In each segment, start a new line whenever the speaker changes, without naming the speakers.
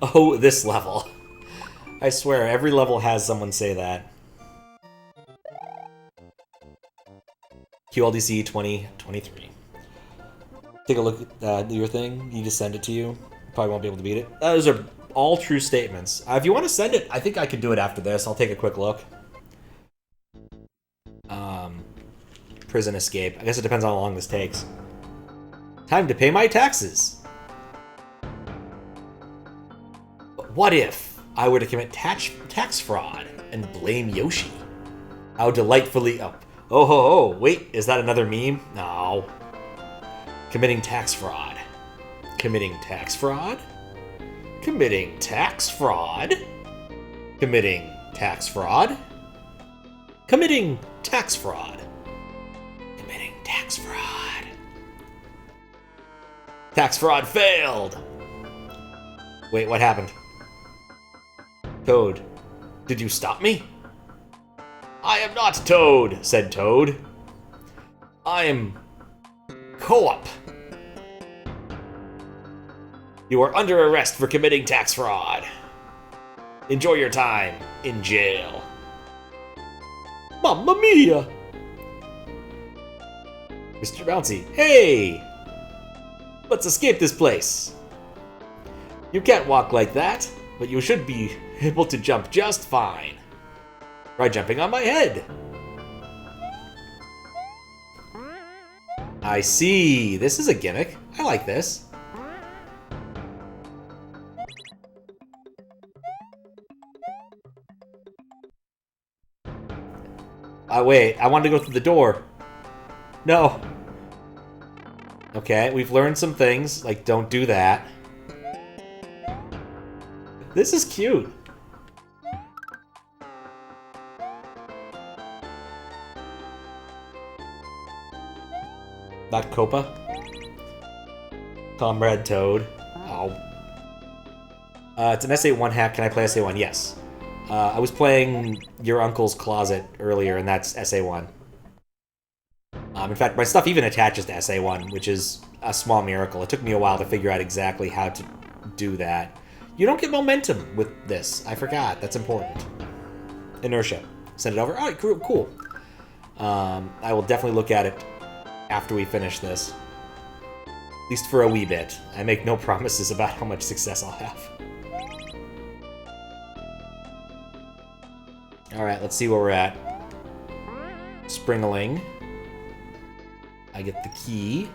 Oh, this level. I swear, every level has someone say that. QLDC 2023. Take a look at your thing. You just send it to you. Probably won't be able to beat it. Those are all true statements. If you want to send it, I think I could do it after this. I'll take a quick look. Prison escape. I guess it depends on how long this takes. Time to pay my taxes. But what if I were to commit tax fraud and blame Yoshi? How delightfully... Oh, wait, is that another meme? No. Committing tax fraud. Committing tax fraud? Committing tax fraud? Committing tax fraud? Committing tax fraud. Committing tax fraud. Tax fraud failed! Wait, what happened? Toad, did you stop me? I am not Toad, said Toad. I am... Co-op. You are under arrest for committing tax fraud. Enjoy your time in jail. Mamma mia! Mr. Bouncy, hey! Let's escape this place. You can't walk like that, but you should be able to jump just fine. Try jumping on my head. I see. This is a gimmick. I like this. Wait, I wanted to go through the door. No. Okay, we've learned some things, like don't do that. This is cute. Not Copa. Comrade Toad. Oh. It's an SA1 hack. Can I play SA1? Yes. I was playing Your Uncle's Closet earlier, and that's SA1. In fact, my stuff even attaches to SA1, which is a small miracle. It took me a while to figure out exactly how to do that. You don't get momentum with this. I forgot. That's important. Inertia. Send it over. All right, cool. I will definitely look at it after we finish this. At least for a wee bit. I make no promises about how much success I'll have. Alright, let's see where we're at. Springling. I get the key.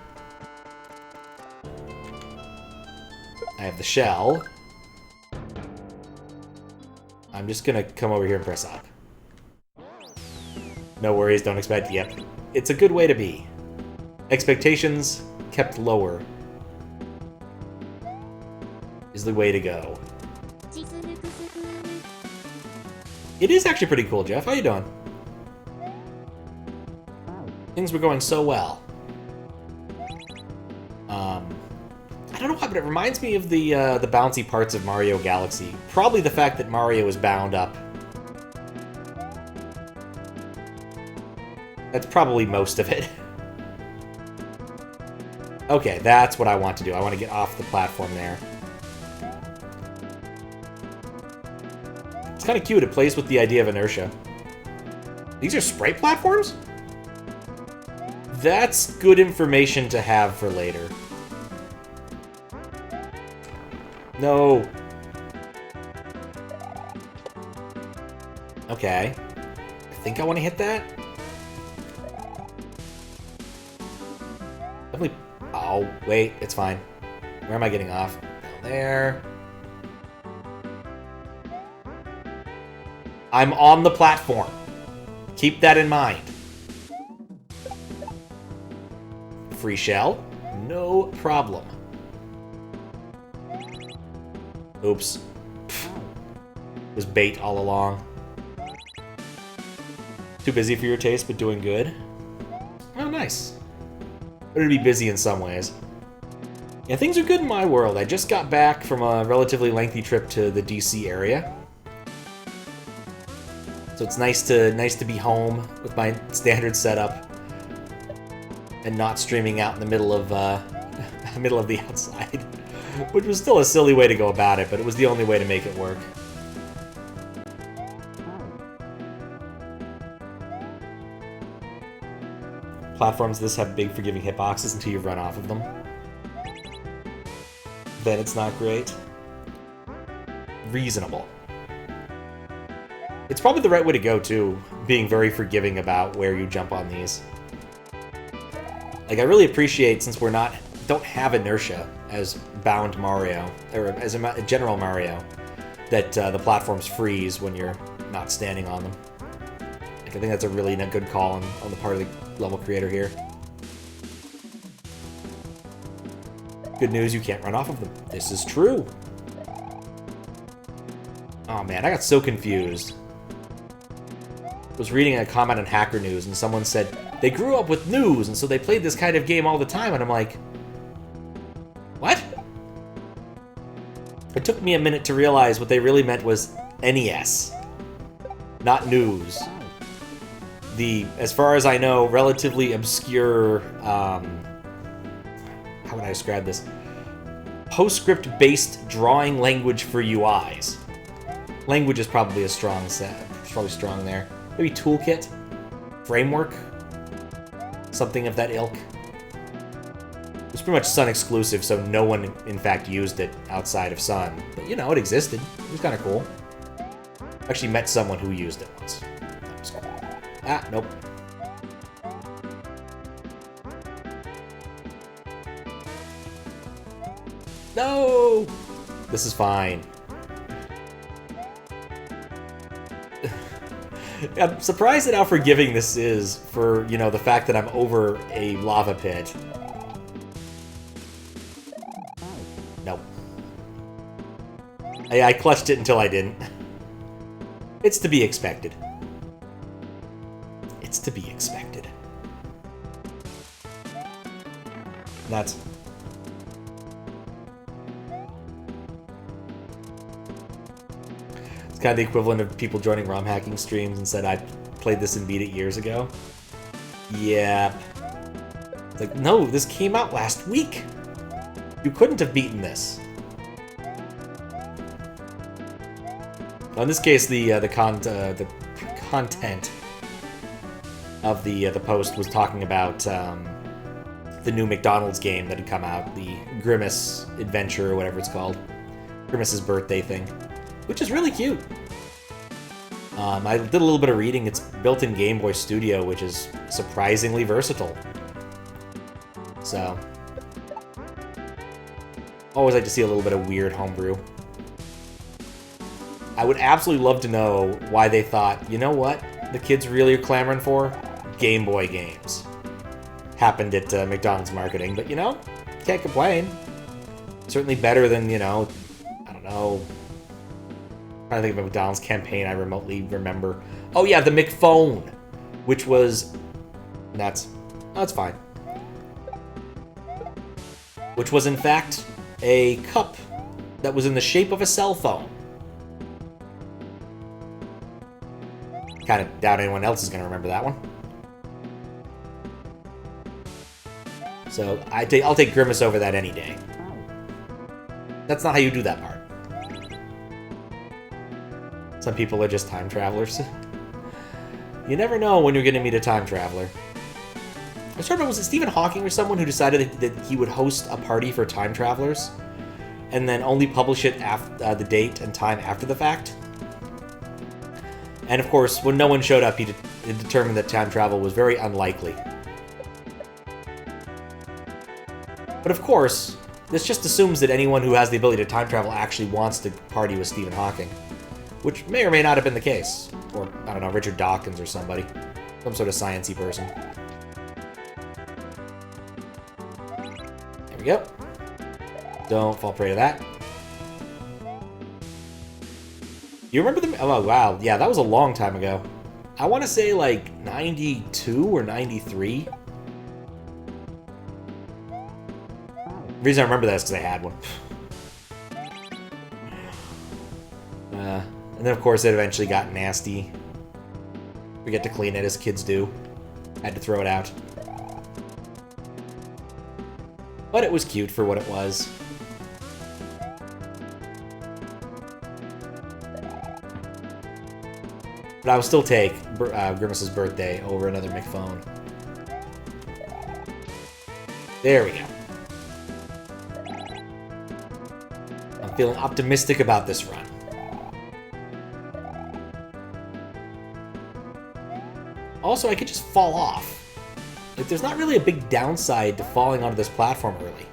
I have the shell. I'm just gonna come over here and press up. No worries, don't expect... Yep. It's a good way to be. Expectations kept lower is the way to go. It is actually pretty cool, Jeff. How you doing? Things were going so well. I don't know why, but it reminds me of the bouncy parts of Mario Galaxy. Probably the fact that Mario is bound up. That's probably most of it. Okay, that's what I want to do. I want to get off the platform there. It's kind of cute. It plays with the idea of inertia. These are sprite platforms? That's good information to have for later. No. Okay. I think I want to hit that. Definitely. Oh, wait. It's fine. Where am I getting off? Down there. I'm on the platform. Keep that in mind. Free shell? No problem. Oops. Pfft. It was bait all along. Too busy for your taste, but doing good. Oh, nice. Better to be busy in some ways. Yeah, things are good in my world. I just got back from a relatively lengthy trip to the DC area. So it's nice to be home with my standard setup and not streaming out in the middle of the outside. Which was still a silly way to go about it, but it was the only way to make it work. Platforms this have big forgiving hitboxes until you run off of them. Then it's not great. Reasonable. It's probably the right way to go, too, being very forgiving about where you jump on these. Like, I really appreciate, since don't have inertia as bound Mario, or as a general Mario, that the platforms freeze when you're not standing on them. Like, I think that's a really good call on the part of the level creator here. Good news, you can't run off of them. This is true. Oh man, I got so confused. I was reading a comment on Hacker News, and someone said they grew up with news, and so they played this kind of game all the time, and I'm like, what? It took me a minute to realize what they really meant was NES, not news. The, as far as I know, relatively obscure, how would I describe this? PostScript-based drawing language for UIs. Language is probably a strong set, probably strong there. Maybe toolkit? Framework? Something of that ilk. It was pretty much Sun exclusive, so no one, in fact, used it outside of Sun. But, you know, it existed. It was kind of cool. I actually met someone who used it once. That was cool. Ah, nope. No! This is fine. I'm surprised at how forgiving this is for, you know, the fact that I'm over a lava pit. Nope. I clutched it until I didn't. It's to be expected. It's to be expected. That's... It's kind of the equivalent of people joining ROM hacking streams and said, I played this and beat it years ago. Yeah. It's like, no, this came out last week. You couldn't have beaten this. Well, in this case, the content of the post was talking about the new McDonald's game that had come out, the Grimace Adventure or whatever it's called, Grimace's birthday thing, which is really cute. I did a little bit of reading. It's built in Game Boy Studio, which is surprisingly versatile. So, always like to see a little bit of weird homebrew. I would absolutely love to know why they thought, you know what, the kids really are clamoring for? Game Boy games. Happened at McDonald's marketing, but you know, can't complain. Certainly better than, you know, I don't know. I'm trying to think of a McDonald's campaign I remotely remember. Oh yeah, the McPhone, which was nuts. Oh, that's fine. Which was in fact a cup that was in the shape of a cell phone. Kind of doubt anyone else is going to remember that one. So I'll take Grimace over that any day. That's not how you do that part. Some people are just time travelers. You never know when you're going to meet a time traveler. I started, was it Stephen Hawking or someone who decided that he would host a party for time travelers and then only publish it after the date and time after the fact? And of course, when no one showed up, he determined that time travel was very unlikely. But of course, this just assumes that anyone who has the ability to time travel actually wants to party with Stephen Hawking, which may or may not have been the case. Or, I don't know, Richard Dawkins or somebody. Some sort of sciencey person. There we go. Don't fall prey to that. You remember them? Oh, wow. Yeah, that was a long time ago. I want to say, like, 92 or 93. The reason I remember that is because I had one. And then, of course, it eventually got nasty. Forget to clean it, as kids do. Had to throw it out. But it was cute for what it was. But I will still take Grimace's birthday over another McPhone. There we go. I'm feeling optimistic about this run. Also, I could just fall off. Like, there's not really a big downside to falling onto this platform early.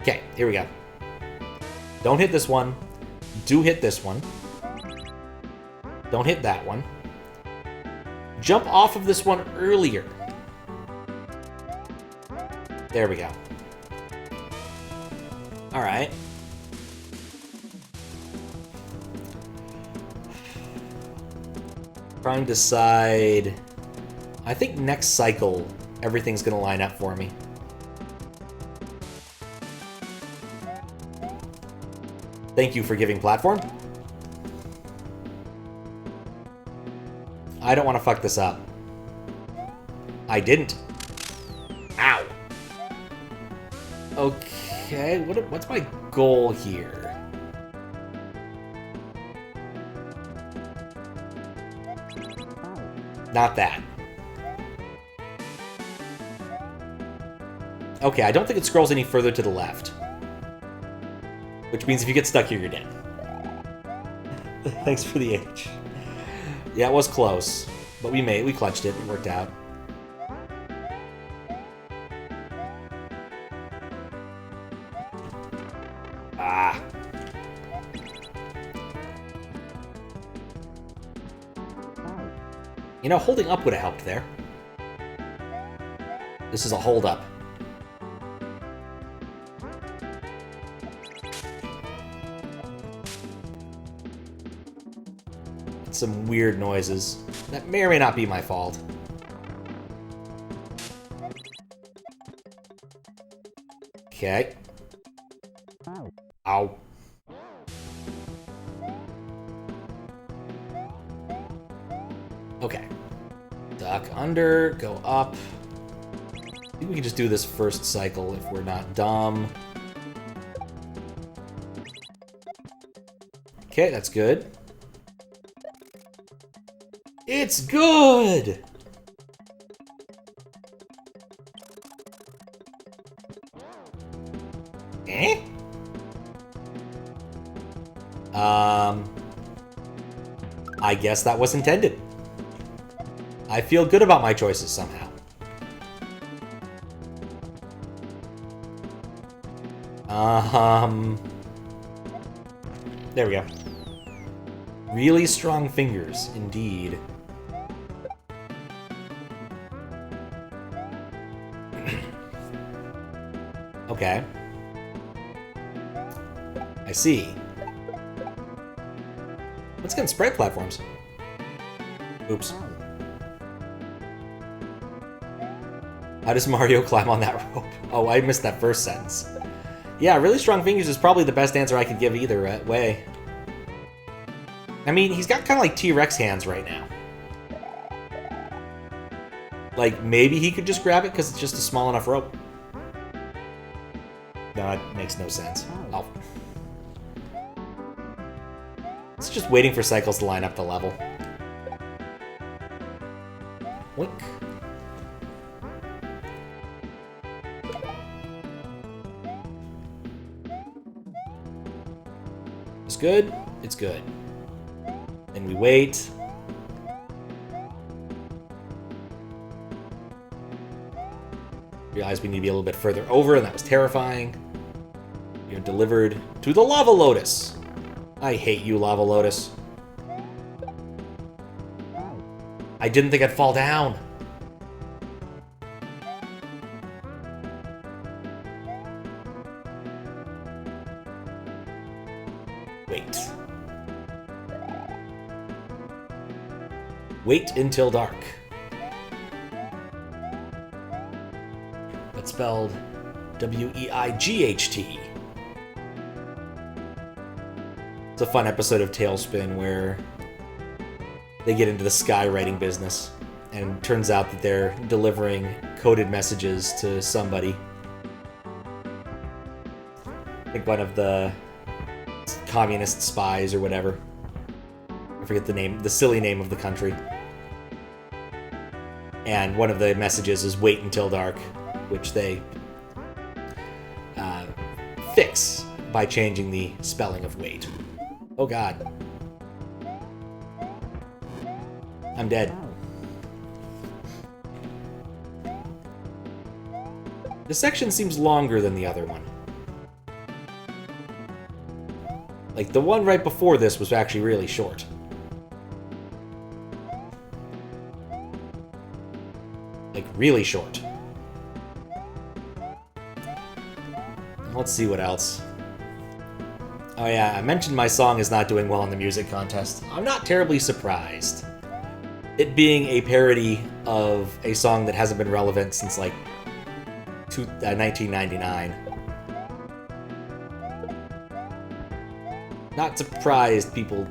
Okay, here we go. Don't hit this one. Do hit this one. Don't hit that one. Jump off of this one earlier. There we go. Alright. Trying to decide... I think next cycle, everything's going to line up for me. Thank you for giving platform. I don't want to fuck this up. I didn't. Ow. Okay, what's my goal here? Not that. Okay, I don't think it scrolls any further to the left. Which means if you get stuck here, you're dead. Thanks for the H. Yeah, it was close. But we clutched it. It worked out. Ah. You know, holding up would have helped there. This is a hold up. Some weird noises. That may or may not be my fault. Okay. Ow. Okay. Duck under, go up. I think we can just do this first cycle if we're not dumb. Okay, that's good. It's good! Eh? I guess that was intended. I feel good about my choices somehow. There we go. Really strong fingers, indeed. Okay. I see. Let's get sprite platforms. Oops. How does Mario climb on that rope? Oh, I missed that first sentence. Yeah, really strong fingers is probably the best answer I could give either way. I mean, he's got kind of like T-Rex hands right now. Like, maybe he could just grab it because it's just a small enough rope. No, that makes no sense. Oh. It's just waiting for cycles to line up the level. Wink. It's good. It's good. Then we wait. Realized we need to be a little bit further over, and that was terrifying. You're delivered to the Lava Lotus. I hate you, Lava Lotus. I didn't think I'd fall down. Wait. Wait until dark. That's spelled W-E-I-G-H-T. It's a fun episode of Tailspin where they get into the skywriting business, and it turns out that they're delivering coded messages to somebody. I think one of the communist spies or whatever. I forget the name, the silly name of the country. And one of the messages is wait until dark, which they fix by changing the spelling of wait. Oh god. I'm dead. This section seems longer than the other one. Like, the one right before this was actually really short. Like, really short. Let's see what else. Oh yeah, I mentioned my song is not doing well in the music contest. I'm not terribly surprised. It being a parody of a song that hasn't been relevant since, like, 1999. Not surprised people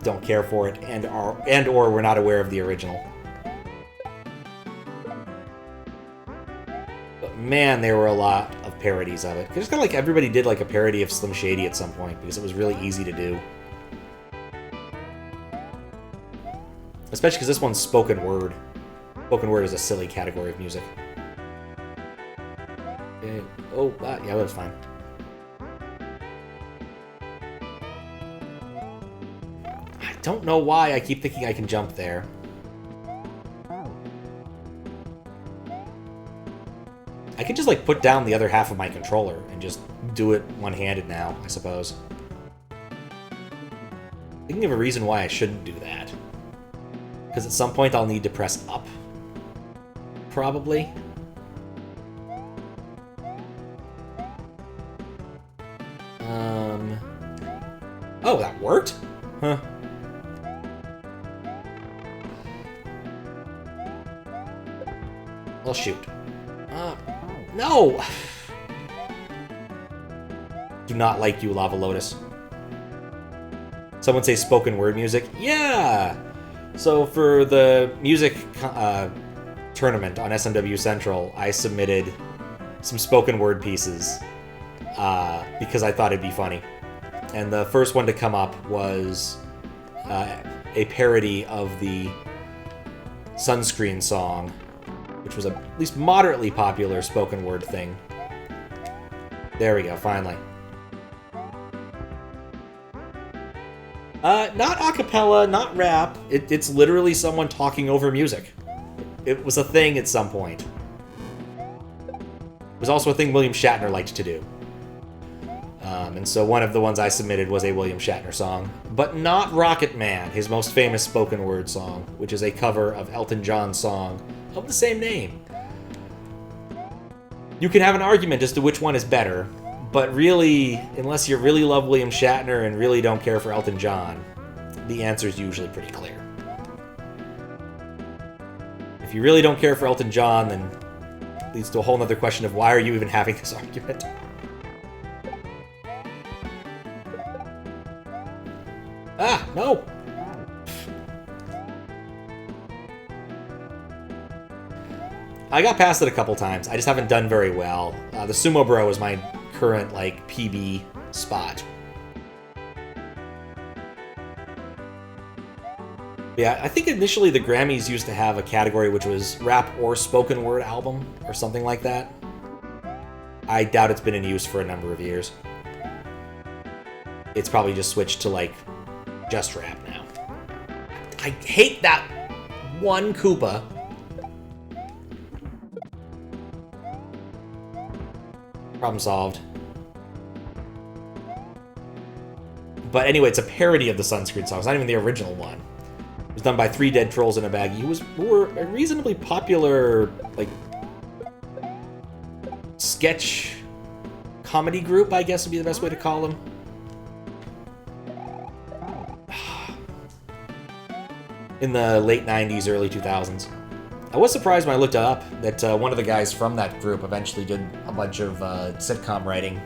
don't care for it and/or were not aware of the original. But man, there were a lot of parodies of it. It's kind of like everybody did like a parody of Slim Shady at some point because it was really easy to do. Especially because this one's spoken word. Spoken word is a silly category of music. Okay. Oh, yeah, that was fine. I don't know why I keep thinking I can jump there. I could just, like, put down the other half of my controller and just do it one-handed now, I suppose. Thinking of a reason why I shouldn't do that. Because at some point I'll need to press up. Probably. Oh, that worked? Huh. Well, shoot. No! Do not like you, Lava Lotus. Someone say spoken word music? Yeah! So for the music tournament on SMW Central, I submitted some spoken word pieces because I thought it'd be funny. And the first one to come up was a parody of the Sunscreen song, which was a at least moderately popular spoken word thing. There we go, finally. Not a cappella, not rap. It's literally someone talking over music. It was a thing at some point. It was also a thing William Shatner liked to do. And so one of the ones I submitted was a William Shatner song, but not Rocket Man, his most famous spoken word song, which is a cover of Elton John's song of the same name. You can have an argument as to which one is better, but really, unless you really love William Shatner and really don't care for Elton John, the answer is usually pretty clear. If you really don't care for Elton John, then it leads to a whole other question of why are you even having this argument? Ah, no! I got past it a couple times. I just haven't done very well. The Sumo Bro is my current, like, PB spot. Yeah, I think initially the Grammys used to have a category which was rap or spoken word album or something like that. I doubt it's been in use for a number of years. It's probably just switched to, like, just rap now. I hate that one Koopa. Problem solved. But anyway, it's a parody of the Sunscreen song. It's not even the original one. It was done by 3 Dead Trolls in a Bag. Who were a reasonably popular, like, sketch comedy group, I guess would be the best way to call them. In the late 90s, early 2000s. I was surprised when I looked up that one of the guys from that group eventually did a bunch of sitcom writing.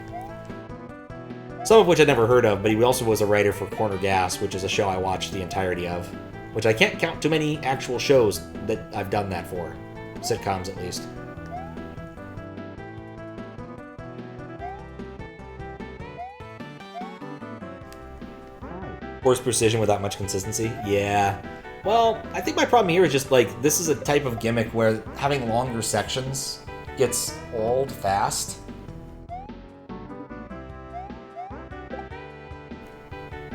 Some of which I'd never heard of, but he also was a writer for Corner Gas, which is a show I watched the entirety of. Which I can't count too many actual shows that I've done that for. Sitcoms, at least. Force precision without much consistency? Yeah. Well, I think my problem here is just, like, this is a type of gimmick where having longer sections gets old fast.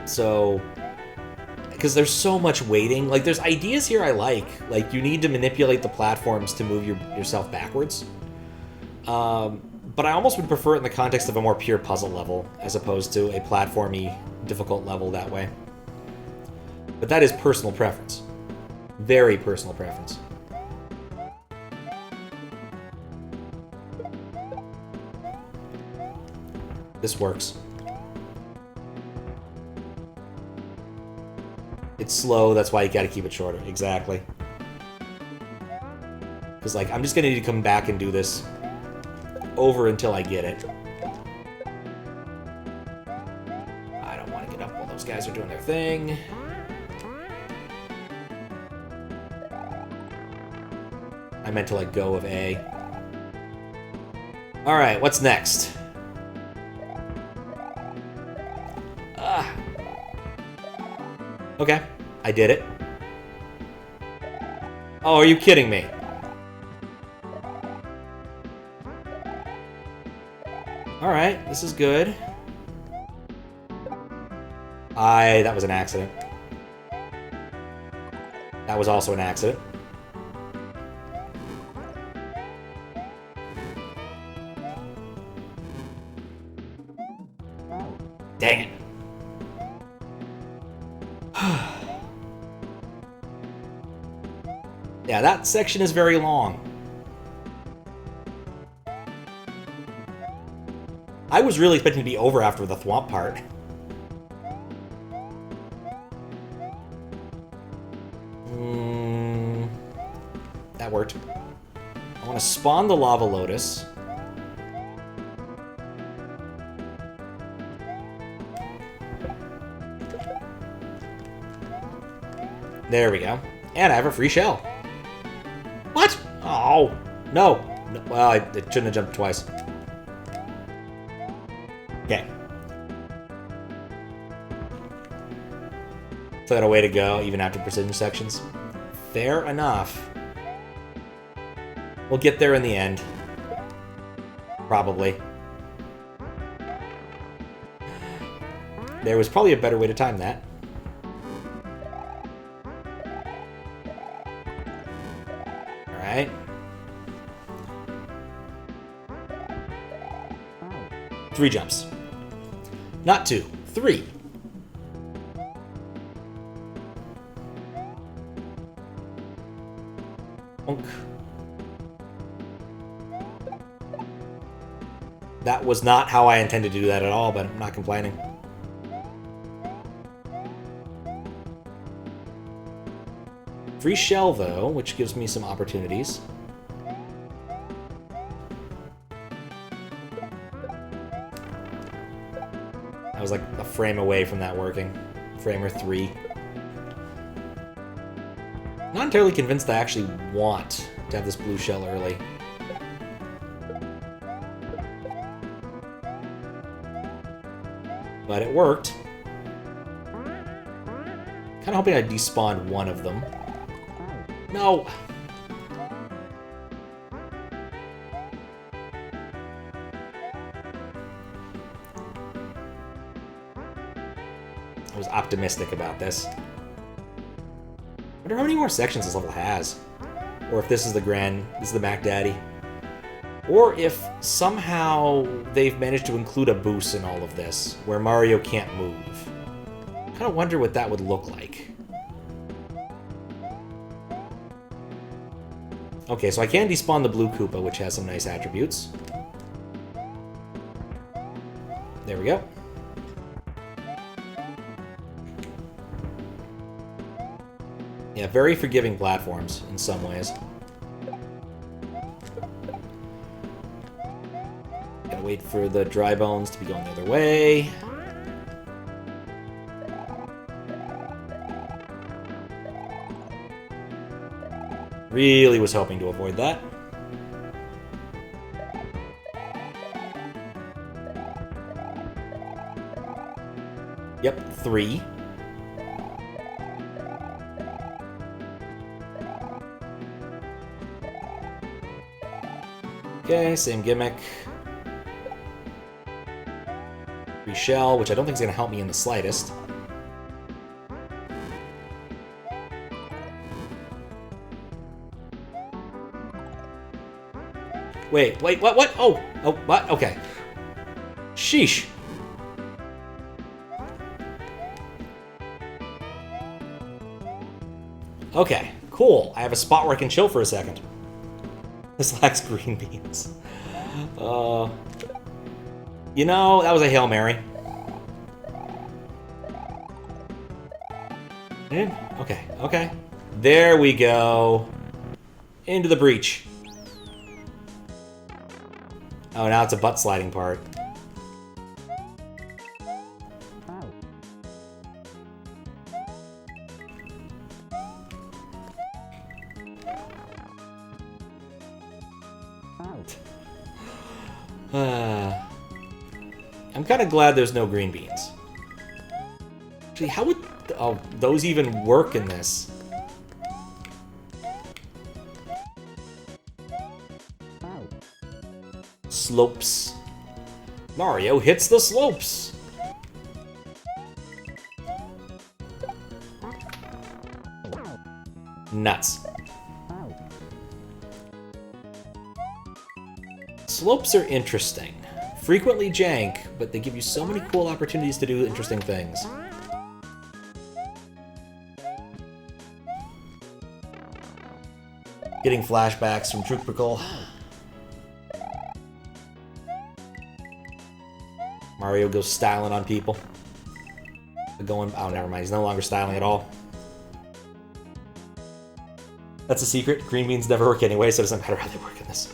So, because there's so much waiting. Like, there's ideas here I like. Like, you need to manipulate the platforms to move yourself backwards. But I almost would prefer it in the context of a more pure puzzle level, as opposed to a platformy, difficult level that way. But that is personal preference. Very personal preference. This works. It's slow, that's why you gotta keep it shorter. Exactly. Because, like, I'm just gonna need to come back and do this over until I get it. I don't want to get up while those guys are doing their thing. I meant to let go of A. Alright, what's next? Okay, I did it. Oh, are you kidding me? Alright, this is good. That was an accident. That was also an accident. Dang it. Yeah, that section is very long. I was really expecting to be over after the thwomp part. That worked. I want to spawn the lava lotus. There we go. And I have a free shell. What? Oh, no. Well, I shouldn't have jumped twice. Okay. So I got a way to go, even after precision sections. Fair enough. We'll get there in the end. Probably. There was probably a better way to time that. Alright. Three jumps. Not two. Three. Bonk. That was not how I intended to do that at all, but I'm not complaining. Free shell, though, which gives me some opportunities. I was like a frame away from that working. Frame or three. Not entirely convinced I actually want to have this blue shell early. But it worked. Kind of hoping I despawned one of them. No! I was optimistic about this. I wonder how many more sections this level has. Or if this is the Mac Daddy. Or if somehow they've managed to include a boost in all of this, where Mario can't move. I kind of wonder what that would look like. Okay, so I can despawn the blue Koopa, which has some nice attributes. There we go. Yeah, very forgiving platforms in some ways. Gotta wait for the dry bones to be going the other way. Really was hoping to avoid that. Yep, three. Okay, same gimmick. Free shell, which I don't think is going to help me in the slightest. Wait, what? Oh, what? Okay. Sheesh. Okay, cool. I have a spot where I can chill for a second. This lacks green beans. You know, that was a Hail Mary. Okay. There we go. Into the breach. Oh, now it's a butt sliding part. I'm kind of glad there's no green beans. Actually, how would... Oh, those even work in this? Slopes. Mario hits the slopes. Nuts. Slopes are interesting. Frequently jank, but they give you so many cool opportunities to do interesting things. Getting flashbacks from Tropical. Mario goes styling on people. Oh, never mind. He's no longer styling at all. That's a secret. Green beans never work anyway, so it doesn't matter how they work in this.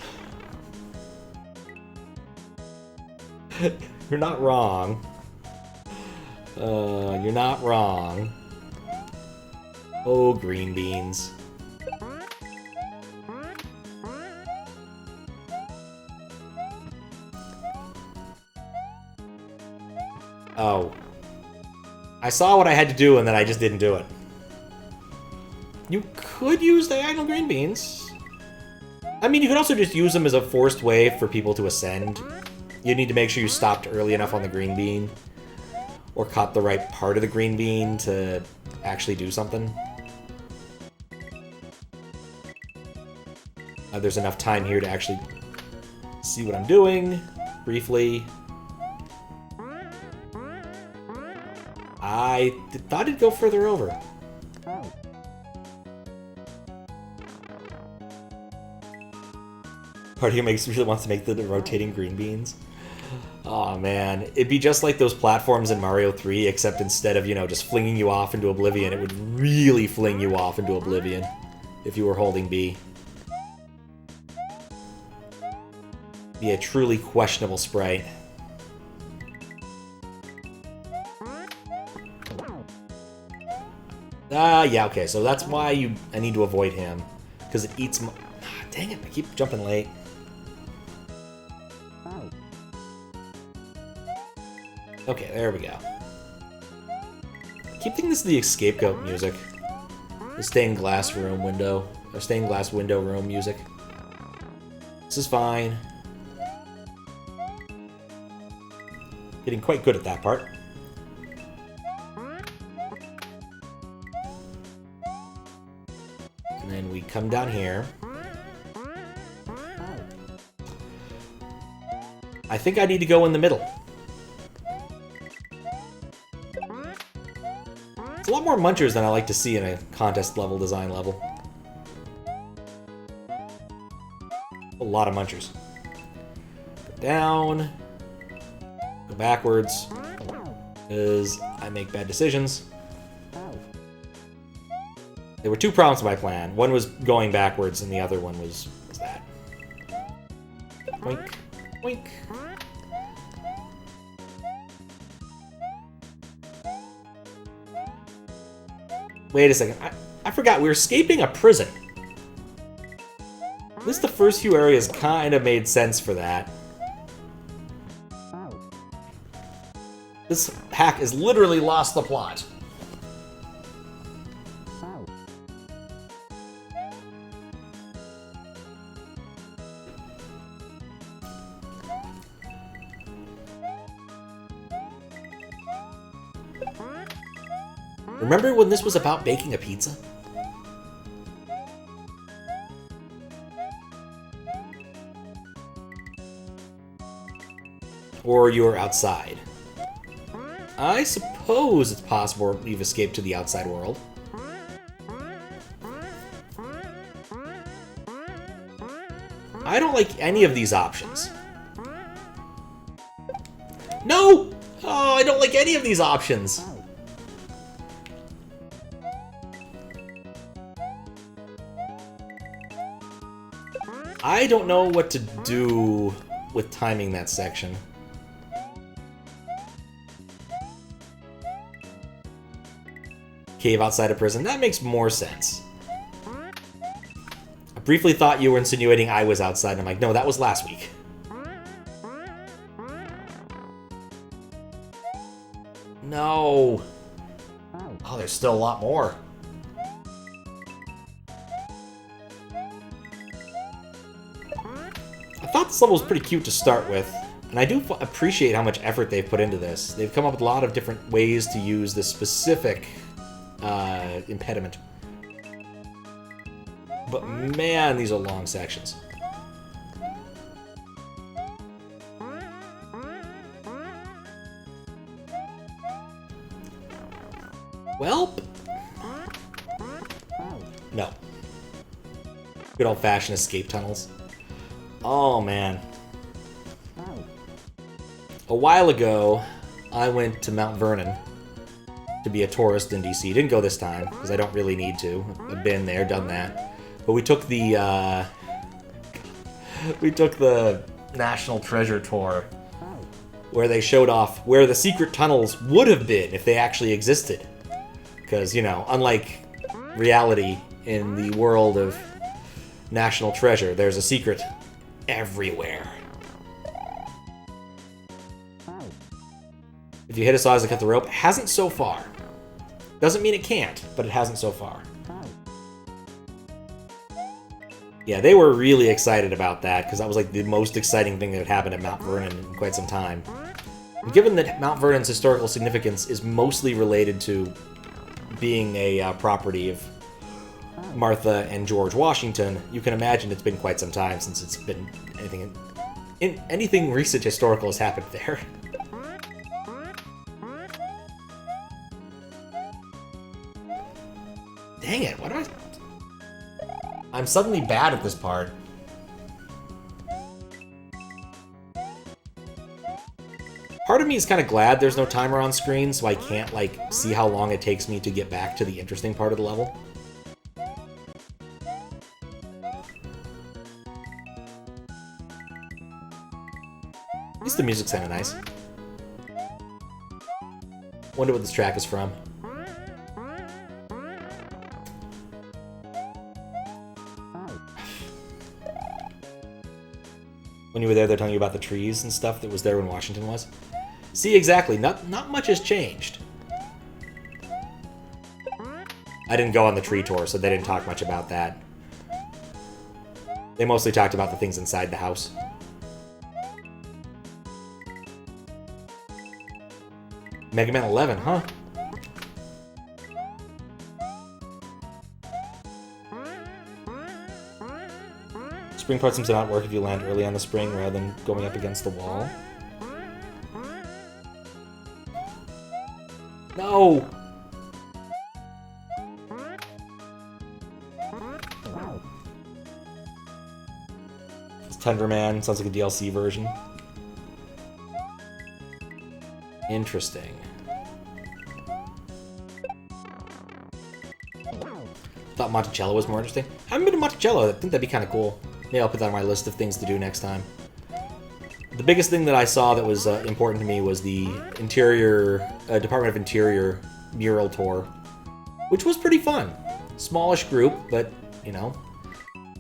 You're not wrong. You're not wrong. Oh, green beans. Oh. I saw what I had to do and then I just didn't do it. You could use diagonal green beans. I mean, you could also just use them as a forced way for people to ascend. You need to make sure you stopped early enough on the green bean. Or caught the right part of the green bean to actually do something. There's enough time here to actually see what I'm doing. Briefly. I thought it'd go further over. Part of you really wants to make the rotating green beans. Oh man, it'd be just like those platforms in Mario 3, except instead of, you know, just flinging you off into oblivion, it would really fling you off into oblivion if you were holding B. Be a truly questionable sprite. Yeah, okay, so that's why I need to avoid him. Because it eats my... dang it, I keep jumping late. Okay, there we go. I keep thinking this is the scapegoat music. The stained glass room window. Or stained glass window room music. This is fine. Getting quite good at that part. And then we come down here. I think I need to go in the middle. It's a lot more munchers than I like to see in a contest level, design level. A lot of munchers. Go down. Go backwards. Because I make bad decisions. There were two problems with my plan. One was going backwards, and the other one was that. Boink. Boink. Wait a second. I forgot. We were escaping a prison. At least the first few areas kind of made sense for that. This hack has literally lost the plot. Remember when this was about baking a pizza? Or you're outside. I suppose it's possible you've escaped to the outside world. I don't like any of these options. No! Oh, I don't like any of these options. I don't know what to do with timing that section. Cave outside of prison. That makes more sense. I briefly thought you were insinuating I was outside. I'm like, no, that was last week. No. Oh, there's still a lot more. I thought this level was pretty cute to start with, and I do appreciate how much effort they've put into this. They've come up with a lot of different ways to use this specific impediment. But man, these are long sections. Welp. No. Good old-fashioned escape tunnels. Oh, man. A while ago, I went to Mount Vernon to be a tourist in DC. Didn't go this time, because I don't really need to. I've been there, done that. But we took the, National Treasure Tour, where they showed off where the secret tunnels would have been if they actually existed. Because, you know, unlike reality in the world of National Treasure, there's a secret everywhere. If you hit a saw as I cut the rope, it hasn't so far. Doesn't mean it can't, but it hasn't so far. Yeah, they were really excited about that, because that was like the most exciting thing that had happened at Mount Vernon in quite some time. And given that Mount Vernon's historical significance is mostly related to being a property of Martha and George Washington, you can imagine it's been quite some time since it's been anything recent historical has happened there. Dang it, what do I'm suddenly bad at this part. Part of me is kind of glad there's no timer on screen, so I can't, like, see how long it takes me to get back to the interesting part of the level. At least the music's kind of nice. Wonder what this track is from. When you were there, they're telling you about the trees and stuff that was there when Washington was. See, exactly. Not much has changed. I didn't go on the tree tour, so they didn't talk much about that. They mostly talked about the things inside the house. Mega Man 11, huh? Spring part seems to not work if you land early on the spring rather than going up against the wall. No! It's Tenderman. Sounds like a DLC version. Interesting. Thought Monticello was more interesting. I haven't been to Monticello. I think that'd be kind of cool. Maybe I'll put that on my list of things to do next time. The biggest thing that I saw that was important to me was the Interior Department of Interior mural tour, which was pretty fun. Smallish group, but, you know,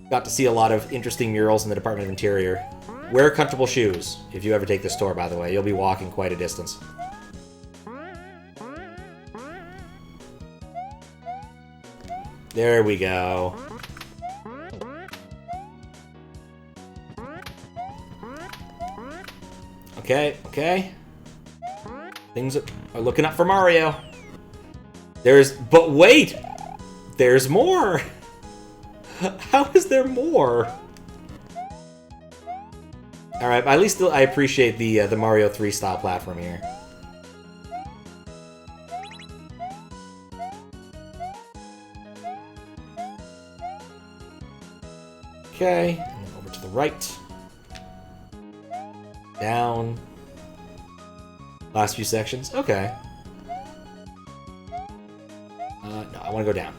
got to see a lot of interesting murals in the Department of Interior. Wear comfortable shoes if you ever take this tour, by the way. You'll be walking quite a distance. There we go. Okay, okay. Things are looking up for Mario. But wait! There's more! How is there more? Alright, at least I appreciate the Mario 3 style platform here. Okay, and then over to the right. Down. Last few sections. Okay. No, I want to go down.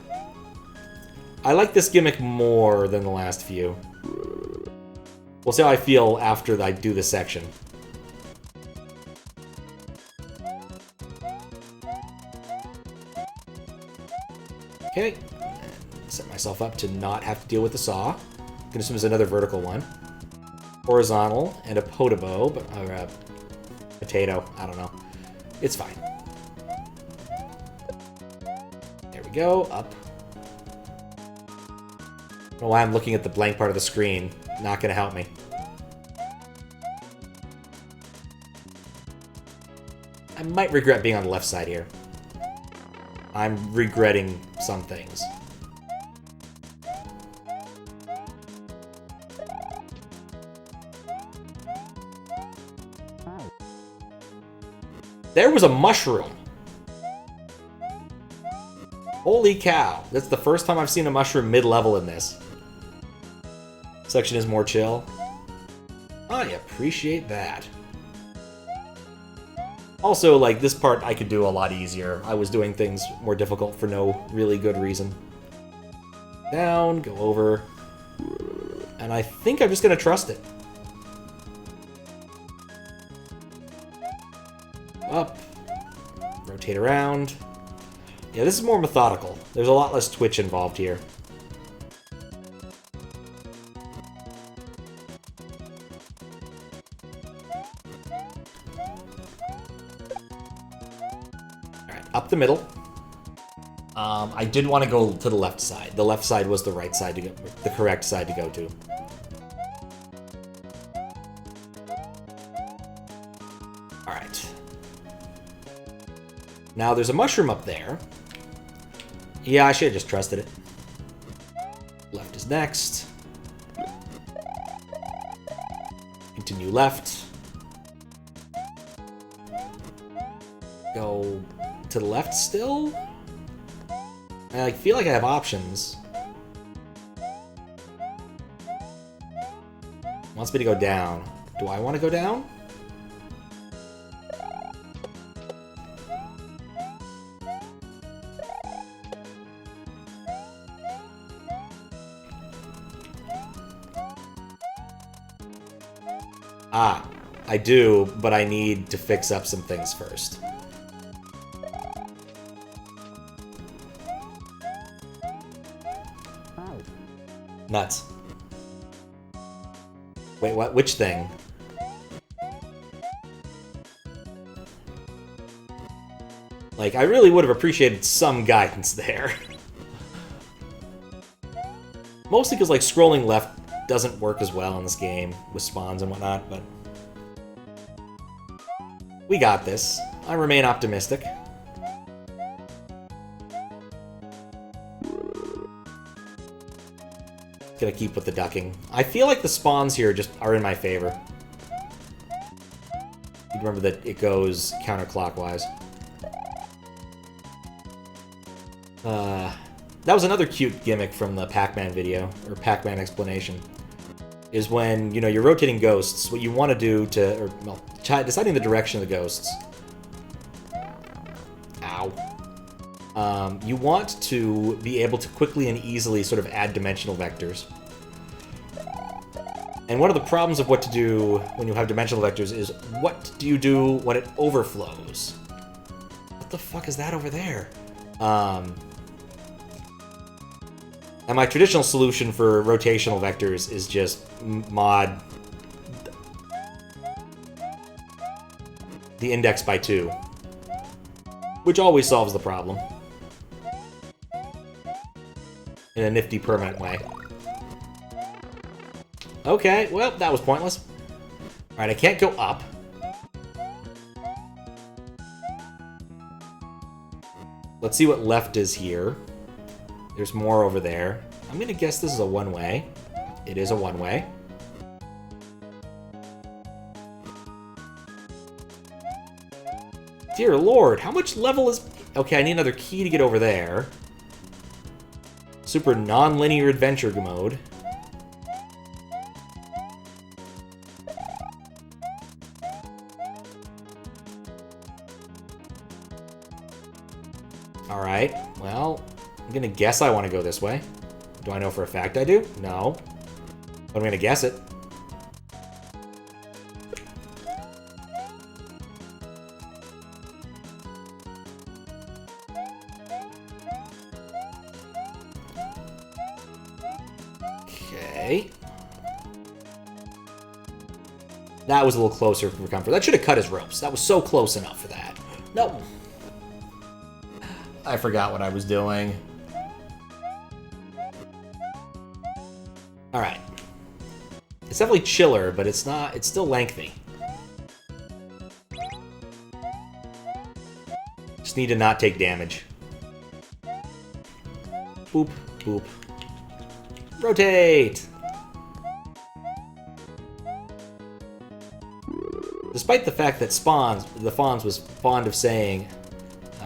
I like this gimmick more than the last few. We'll see how I feel after I do this section. Okay. And set myself up to not have to deal with the saw. I'm gonna assume there's another vertical one. Horizontal and a potabo, or a potato. I don't know. It's fine. There we go. Up. I don't know why I'm looking at the blank part of the screen. Not gonna help me. I might regret being on the left side here. I'm regretting some things. There was a mushroom! Holy cow. That's the first time I've seen a mushroom mid-level in this. Section is more chill. I appreciate that. Also, like, this part I could do a lot easier. I was doing things more difficult for no really good reason. Down, go over. And I think I'm just gonna trust it. Up. Rotate around. Yeah, this is more methodical. There's a lot less twitch involved here. Alright, up the middle. I did want to go to the left side. The left side was the right side to go, the correct side to go to. Alright. Now there's a mushroom up there. Yeah, I should have just trusted it. Left is next. Continue left. Go to the left still? I feel like I have options. Wants me to go down. Do I want to go down? Ah, I do, but I need to fix up some things first. Nuts. Wait, what? Which thing? Like, I really would have appreciated some guidance there. Mostly because, like, scrolling left doesn't work as well in this game with spawns and whatnot, but we got this. I remain optimistic. Gonna keep with the ducking. I feel like the spawns here just are in my favor. You remember that it goes counterclockwise. That was another cute gimmick from the Pac-Man video, or Pac-Man explanation. Is when, you know, you're rotating ghosts, what you want to do to, or, well, deciding the direction of the ghosts. Ow. You want to be able to quickly and easily sort of add dimensional vectors. And one of the problems of what to do when you have dimensional vectors is, what do you do when it overflows? What the fuck is that over there? And my traditional solution for rotational vectors is just mod the index by 2, which always solves the problem in a nifty, permanent way. Okay, well, that was pointless. Alright, I can't go up. Let's see what left is here. There's more over there. I'm going to guess this is a one-way. It is a one-way. Dear Lord, how much level is... Okay, I need another key to get over there. Super non-linear adventure mode. Alright, well, I'm gonna guess I want to go this way. Do I know for a fact I do? No. But I'm gonna guess it. Okay. That was a little closer for comfort. That should have cut his ropes. That was so close enough for that. Nope. I forgot what I was doing. Alright. It's definitely chiller, but it's not... It's still lengthy. Just need to not take damage. Boop, boop. Rotate! Despite the fact that the Fonz was fond of saying,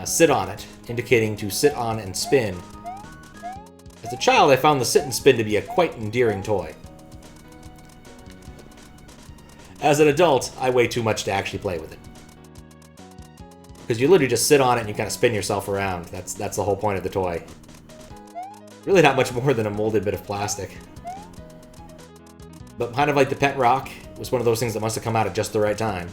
sit on it, indicating to sit on and spin. As a child, I found the sit and spin to be a quite endearing toy. As an adult, I weigh too much to actually play with it. Because you literally just sit on it and you kind of spin yourself around. That's the whole point of the toy. Really not much more than a molded bit of plastic. But kind of like the Pet Rock, it was one of those things that must have come out at just the right time.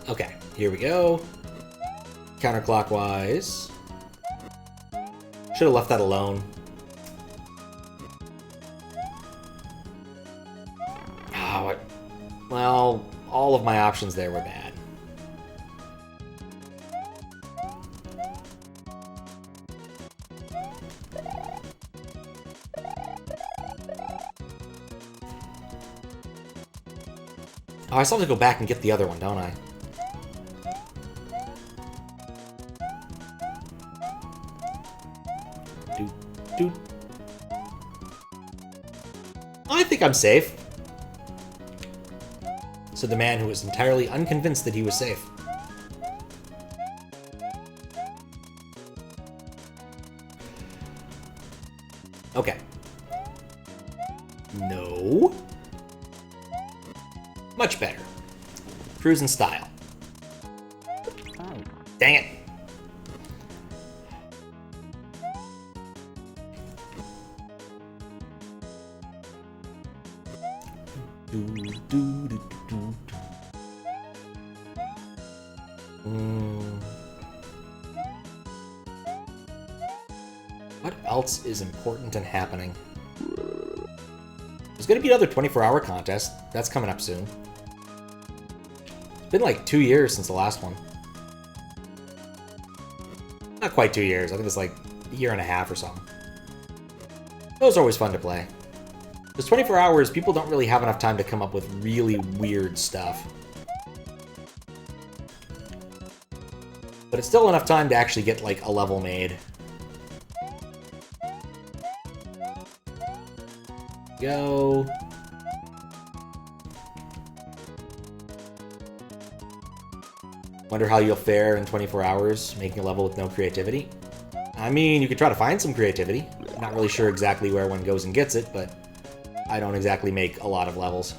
Okay, here we go. Counterclockwise. Should have left that alone. Oh, well, all of my options there were bad. Oh, I still have to go back and get the other one, don't I? Doot. I think I'm safe. Said the man who was entirely unconvinced that he was safe. Okay. No. Much better. Cruise in style. Dang it. What else is important and happening? There's gonna be another 24-hour contest. That's coming up soon. It's been like 2 years since the last one. Not quite 2 years. I think it's like a year and a half or something. Those are always fun to play. Because 24 hours, people don't really have enough time to come up with really weird stuff. But it's still enough time to actually get, like, a level made. Go. Wonder how you'll fare in 24 hours, making a level with no creativity. I mean, you could try to find some creativity. I'm not really sure exactly where one goes and gets it, but I don't exactly make a lot of levels.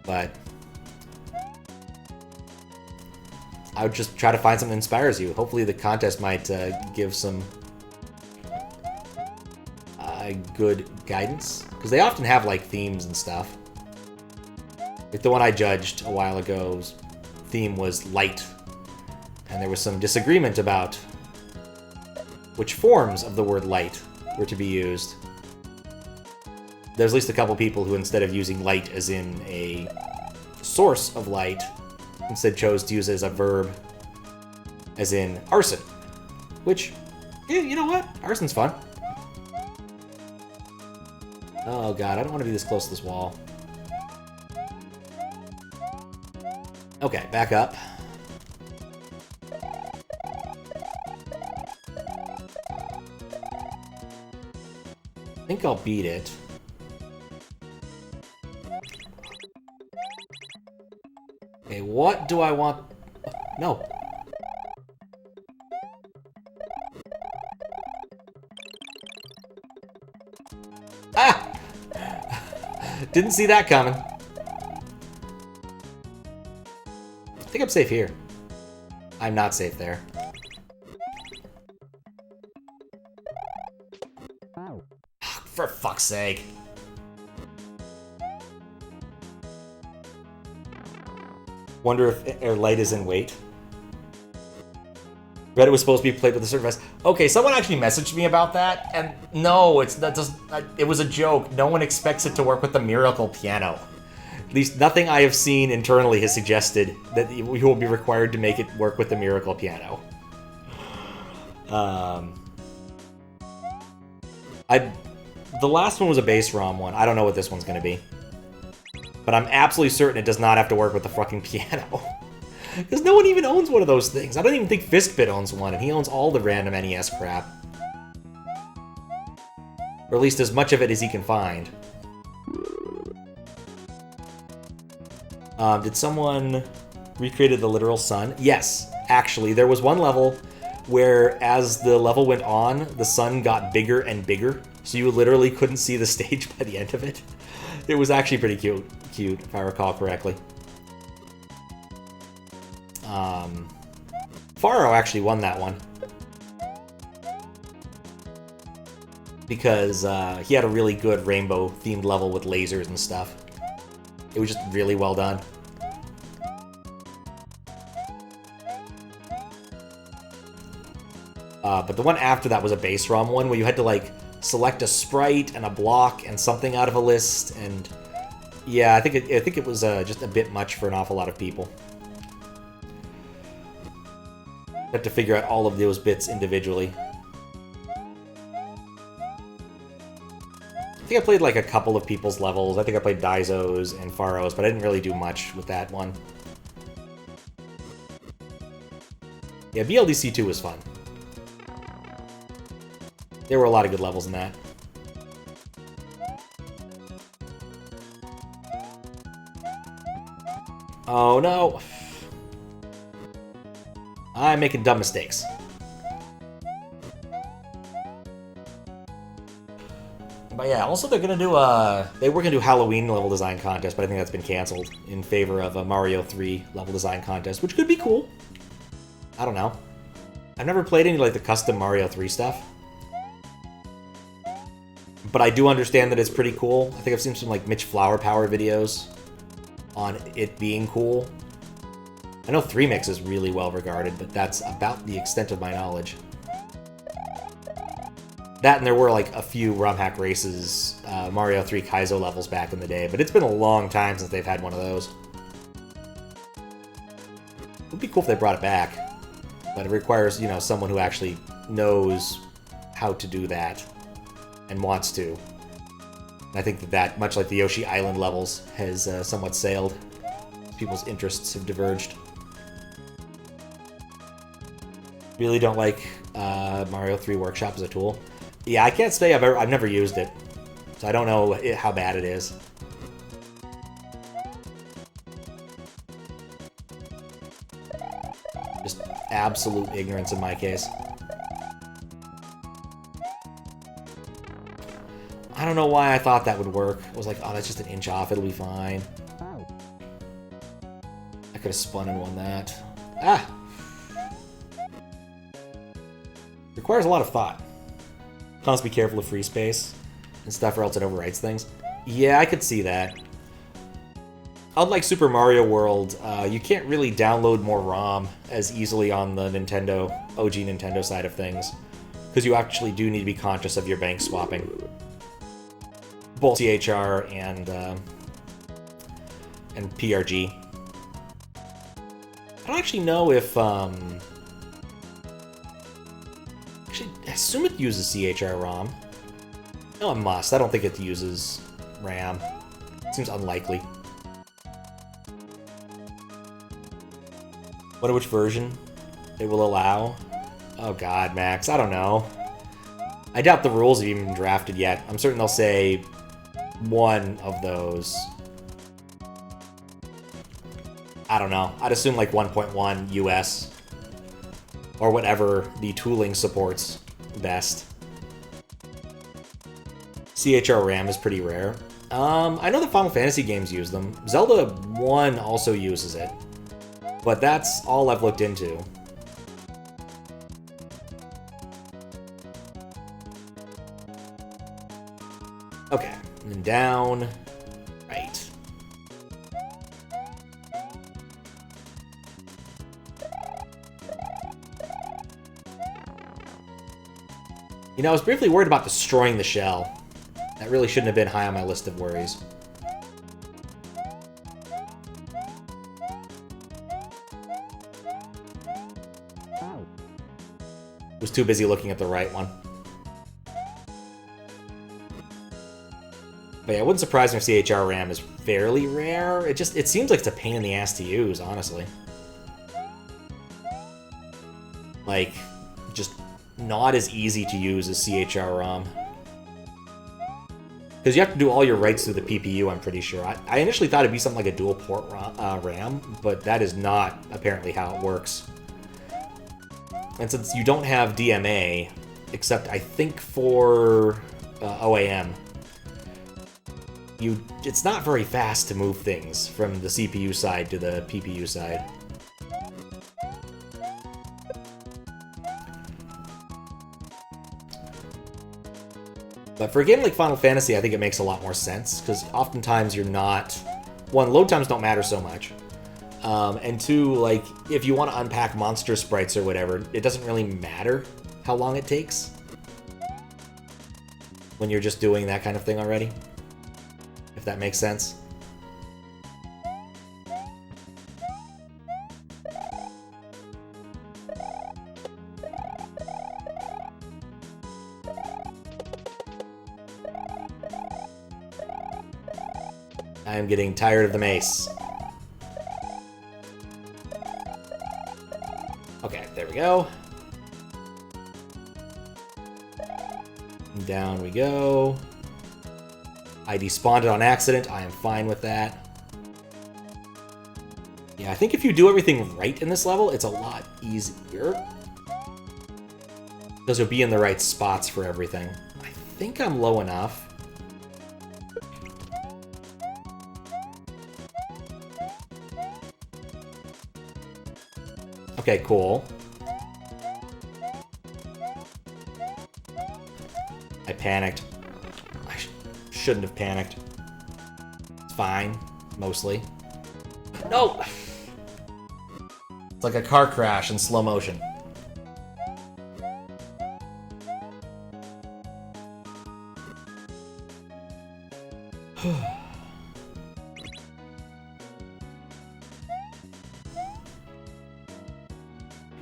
But I would just try to find something that inspires you. Hopefully the contest might give some good guidance. Because they often have, like, themes and stuff. Like the one I judged a while ago's theme was light. And there was some disagreement about which forms of the word light were to be used. There's at least a couple people who, instead of using light as in a source of light, instead chose to use it as a verb. as in arson. Which, yeah, you know what? Arson's fun. Oh god, I don't want to be this close to this wall. Okay, back up. I think I'll beat it. Okay, what do I want? No. Ah! Didn't see that coming. I think I'm safe here. I'm not safe there. For fuck's sake. Wonder if air light is in weight. Read it was supposed to be played with a certain vest. Okay, someone actually messaged me about that, and no, it was a joke. No one expects it to work with the Miracle Piano. At least nothing I have seen internally has suggested that you will be required to make it work with the Miracle Piano. The last one was a base ROM one. I don't know what this one's going to be. But I'm absolutely certain it does not have to work with the fucking piano. Because no one even owns one of those things. I don't even think Fiskbit owns one, and he owns all the random NES crap. Or at least as much of it as he can find. Did someone recreated the literal sun? Yes, actually. There was one level where as the level went on, the sun got bigger and bigger. So you literally couldn't see the stage by the end of it. It was actually pretty cute, if I recall correctly. Faro actually won that one. Because he had a really good rainbow-themed level with lasers and stuff. It was just really well done. But the one after that was a base ROM one where you had to, like, select a sprite and a block and something out of a list, and yeah, I think it was just a bit much for an awful lot of people. You have to figure out all of those bits individually. I think I played like a couple of people's levels. I think I played Daizo's and Faro's, but I didn't really do much with that one. Yeah, BLDC2 was fun. There were a lot of good levels in that. Oh no! I'm making dumb mistakes. But yeah, also they're gonna do they were gonna do Halloween level design contest, but I think that's been canceled in favor of a Mario 3 level design contest, which could be cool. I don't know. I've never played any like the custom Mario 3 stuff. But I do understand that it's pretty cool. I think I've seen some like Mitch Flower Power videos on it being cool. I know 3Mix is really well regarded, but that's about the extent of my knowledge. That and there were like a few ROM Hack Races Mario 3 Kaizo levels back in the day, but it's been a long time since they've had one of those. It would be cool if they brought it back, but it requires, you know, someone who actually knows how to do that and wants to. And I think that, much like the Yoshi Island levels, has somewhat sailed. People's interests have diverged. Really don't like Mario 3 Workshop as a tool. Yeah, I can't say I've never used it, so I don't know how bad it is. Just absolute ignorance in my case. I don't know why I thought that would work. I was like, oh, that's just an inch off, it'll be fine. I could have spun and won that. Ah! Requires a lot of thought. Constantly be careful of free space and stuff or else it overwrites things. Yeah, I could see that. Unlike Super Mario World, you can't really download more ROM as easily on the OG Nintendo side of things, because you actually do need to be conscious of your bank swapping. Both CHR and PRG. I don't actually know if assume it uses CHR-ROM. No, it must. I don't think it uses RAM. Seems unlikely. Wonder which version it will allow. Oh god, Max, I don't know. I doubt the rules have even been drafted yet. I'm certain they'll say one of those. I don't know. I'd assume like 1.1 US. Or whatever the tooling supports best. CHR RAM is pretty rare. I know the Final Fantasy games use them. Zelda 1 also uses it. But that's all I've looked into. Okay, and then down, right. You know, I was briefly worried about destroying the shell. That really shouldn't have been high on my list of worries. Was too busy looking at the right one. But yeah, it wouldn't surprise me if CHR RAM is fairly rare. It seems like it's a pain in the ass to use, honestly. Like, just not as easy to use as CHR ROM. Because you have to do all your writes through the PPU, I'm pretty sure. I initially thought it'd be something like a dual port RAM, but that is not apparently how it works. And since you don't have DMA, except I think for OAM, it's not very fast to move things from the CPU side to the PPU side. But for a game like Final Fantasy, I think it makes a lot more sense, because oftentimes you're not... One, load times don't matter so much. And two, like, if you want to unpack monster sprites or whatever, it doesn't really matter how long it takes when you're just doing that kind of thing already, if that makes sense. I am getting tired of the mace. Okay, there we go. And down we go. I despawned it on accident. I am fine with that. Yeah, I think if you do everything right in this level, it's a lot easier. Because you'll be in the right spots for everything. I think I'm low enough. Okay, cool. I panicked. I shouldn't have panicked. It's fine, mostly. No! It's like a car crash in slow motion.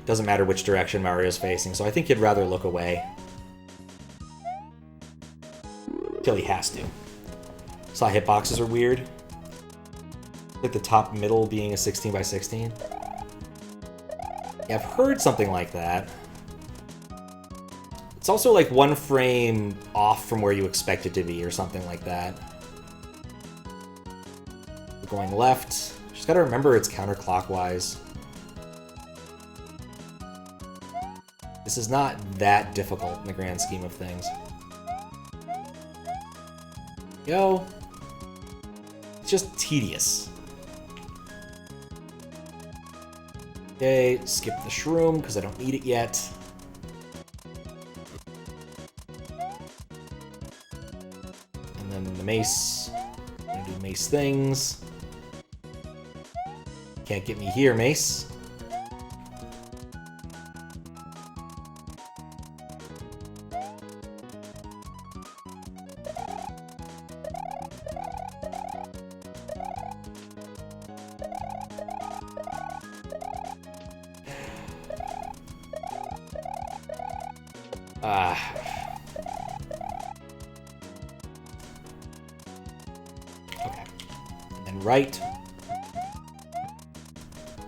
Doesn't matter which direction Mario's facing, so I think he'd rather look away. Till he has to. Saw hitboxes are weird. Like the top middle being a 16 by 16. Yeah, I've heard something like that. It's also like one frame off from where you expect it to be, or something like that. We're going left. Just gotta remember it's counterclockwise. This is not that difficult in the grand scheme of things. Go. It's just tedious. Okay, skip the shroom because I don't need it yet. And then the mace. I'm gonna do mace things. Can't get me here, mace. Okay. And then right.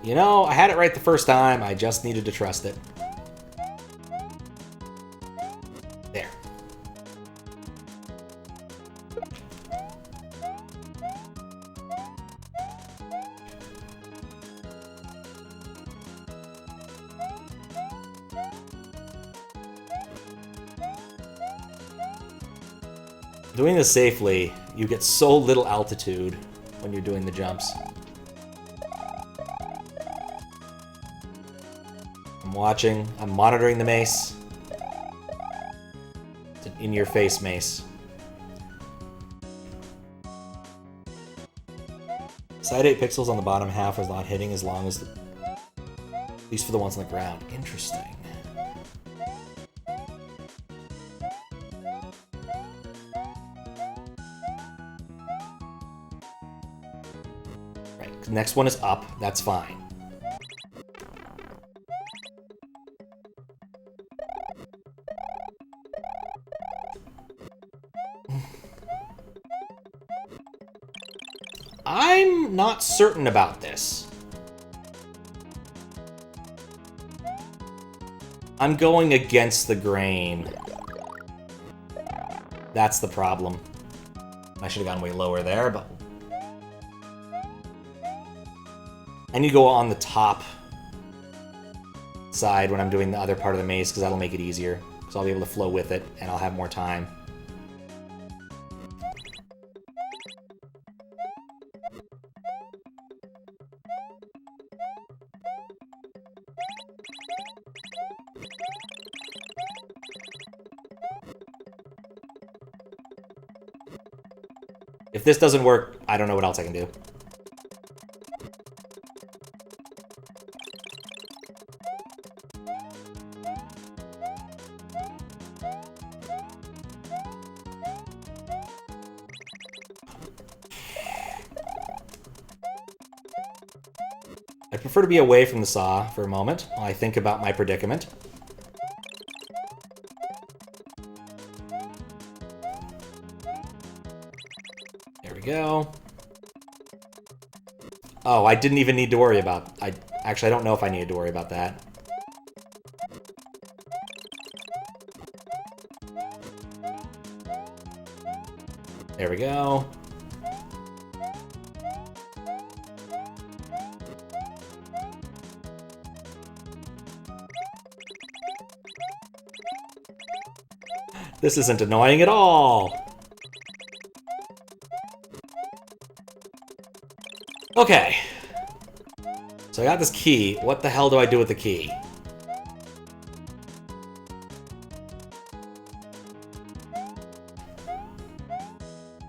You know, I had it right the first time. I just needed to trust it. There. Doing this safely, you get so little altitude when you're doing the jumps. I'm watching. I'm monitoring the mace. It's an in-your-face mace. Side 8 pixels on the bottom half is not hitting as long as at least for the ones on the ground. Interesting. Right, next one is up. That's fine. I'm not certain about this. I'm going against the grain. That's the problem. I should have gone way lower there, but... I need to go on the top side when I'm doing the other part of the maze, because that'll make it easier. Because I'll be able to flow with it, and I'll have more time. If this doesn't work, I don't know what else I can do. I prefer to be away from the saw for a moment while I think about my predicament. There we go. Oh, I didn't even need to worry about... Actually, I don't know if I needed to worry about that. There we go. This isn't annoying at all. Okay. So I got this key. What the hell do I do with the key?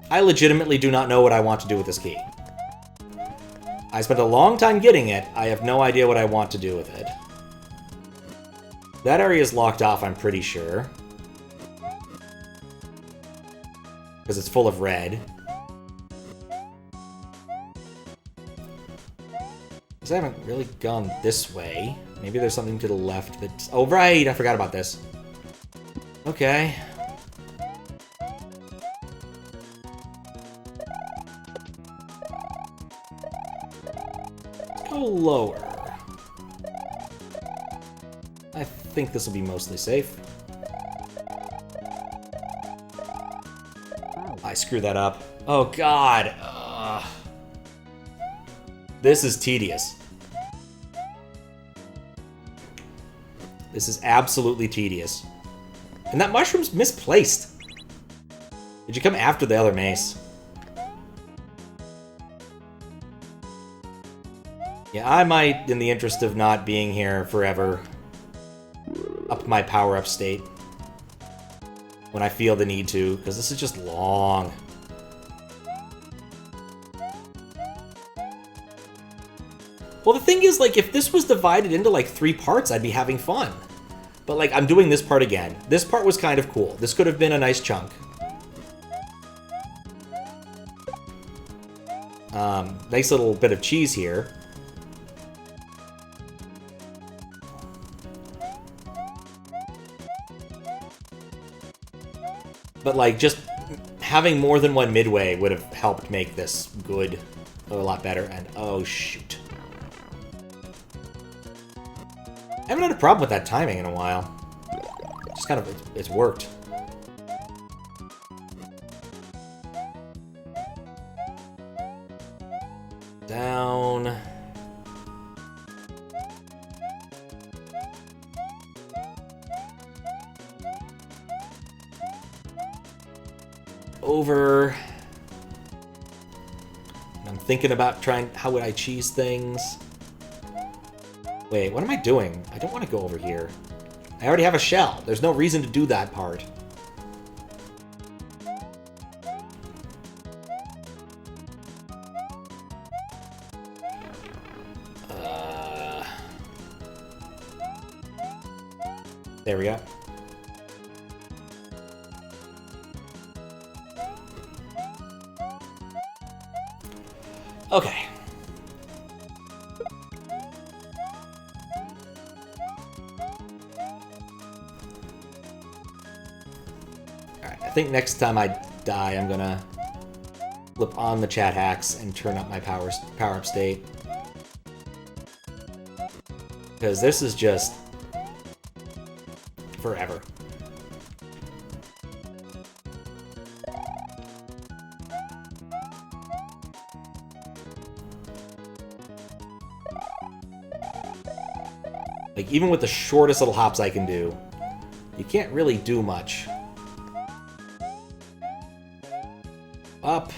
I legitimately do not know what I want to do with this key. I spent a long time getting it. I have no idea what I want to do with it. That area is locked off, I'm pretty sure. Because it's full of red. Because I haven't really gone this way. Maybe there's something to the left that's... Oh, right! I forgot about this. Okay. Let's go lower. I think this will be mostly safe. I screwed that up. Oh, God. This is tedious. This is absolutely tedious. And that mushroom's misplaced. Did you come after the other mace? Yeah, I might, in the interest of not being here forever, up my power-up state. When I feel the need to, because this is just long. Well, the thing is, like, if this was divided into, like, 3 parts, I'd be having fun. But, like, I'm doing this part again. This part was kind of cool. This could have been a nice chunk. Nice little bit of cheese here. But, like, just having more than one midway would have helped make this good, a lot better, and oh, shoot. I haven't had a problem with that timing in a while. Just kind of, it's worked. Down. Over. I'm thinking about trying, how would I cheese things? Wait, what am I doing? I don't want to go over here. I already have a shell. There's no reason to do that part. There we go. Okay. Alright, I think next time I die, I'm gonna flip on the chat hacks and turn up my power-up state. Because this is just forever. Like, even with the shortest little hops I can do, you can't really do much. Up.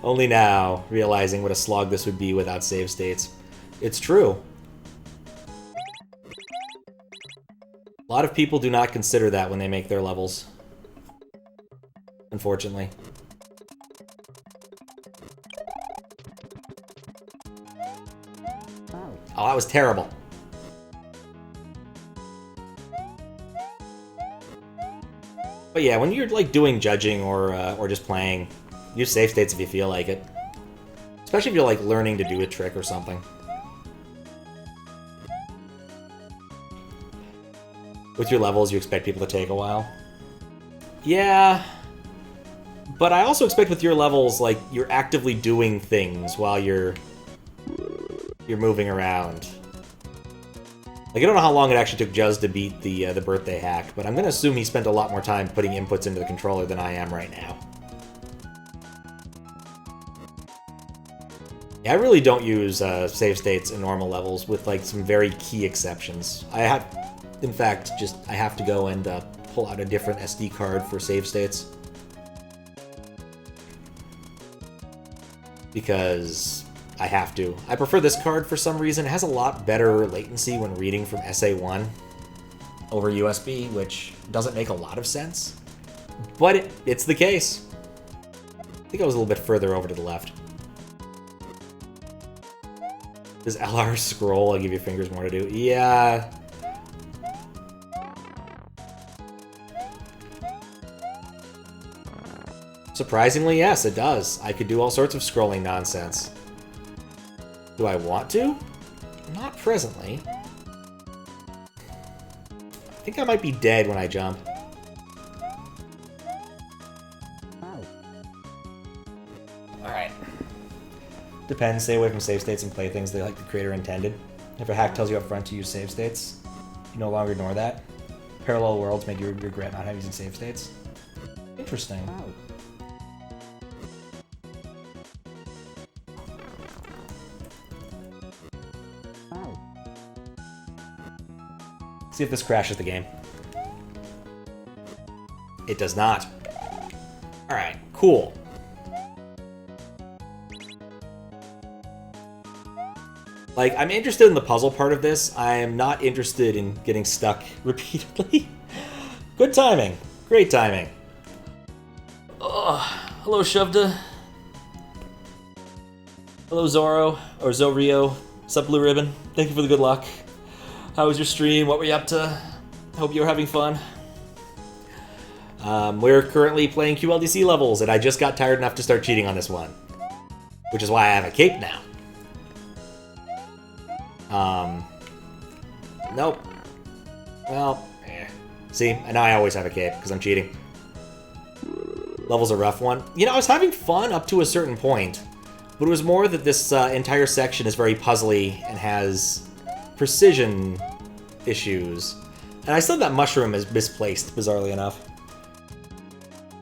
Only now, realizing what a slog this would be without save states. It's true. A lot of people do not consider that when they make their levels. Unfortunately. Oh, that was terrible. But yeah, when you're like doing judging or just playing, use save states if you feel like it. Especially if you're like learning to do a trick or something. With your levels, you expect people to take a while. Yeah, but I also expect with your levels, like, you're actively doing things while you're moving around. Like, I don't know how long it actually took Juz to beat the birthday hack, but I'm gonna assume he spent a lot more time putting inputs into the controller than I am right now. Yeah, I really don't use save states in normal levels, with like some very key exceptions. I have, in fact, I have to go and pull out a different SD card for save states. Because I have to. I prefer this card for some reason. It has a lot better latency when reading from SA1 over USB, which doesn't make a lot of sense. But it's the case. I think I was a little bit further over to the left. Does LR scroll? I'll give your fingers more to do. Yeah. Surprisingly, yes, it does. I could do all sorts of scrolling nonsense. Do I want to? Not presently. I think I might be dead when I jump. Alright. Depends. Stay away from save states and play things they like the creator intended. If a hack tells you up front to use save states, you no longer ignore that. Parallel worlds made you regret not having using save states. Interesting. See if this crashes the game. It does not. Alright, cool. Like, I'm interested in the puzzle part of this. I am not interested in getting stuck repeatedly. Good timing. Great timing. Hello, Shovda. Hello, Zoro. Or Zorio. Sup, Blue Ribbon. Thank you for the good luck. How was your stream? What were you up to? Hope you were having fun. We're currently playing QLDC levels, and I just got tired enough to start cheating on this one. Which is why I have a cape now. Nope. Well, see, and now I always have a cape, because I'm cheating. Level's a rough one. You know, I was having fun up to a certain point, but it was more that this entire section is very puzzly and has precision issues. And I said that mushroom is misplaced, bizarrely enough.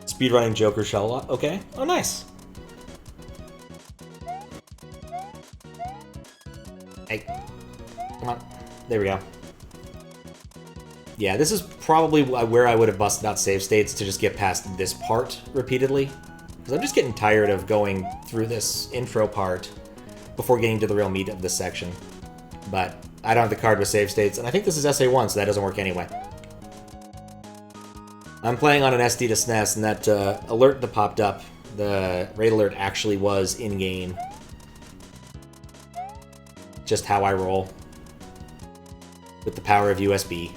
Speedrunning Joker shell, okay. Oh, nice. Hey, come on. There we go. Yeah, this is probably where I would have busted out save states to just get past this part repeatedly. Because I'm just getting tired of going through this intro part before getting to the real meat of this section. But I don't have the card with save states, and I think this is SA1, so that doesn't work anyway. I'm playing on an SD to SNES, and that alert that popped up, the raid alert, actually was in-game. Just how I roll. With the power of USB.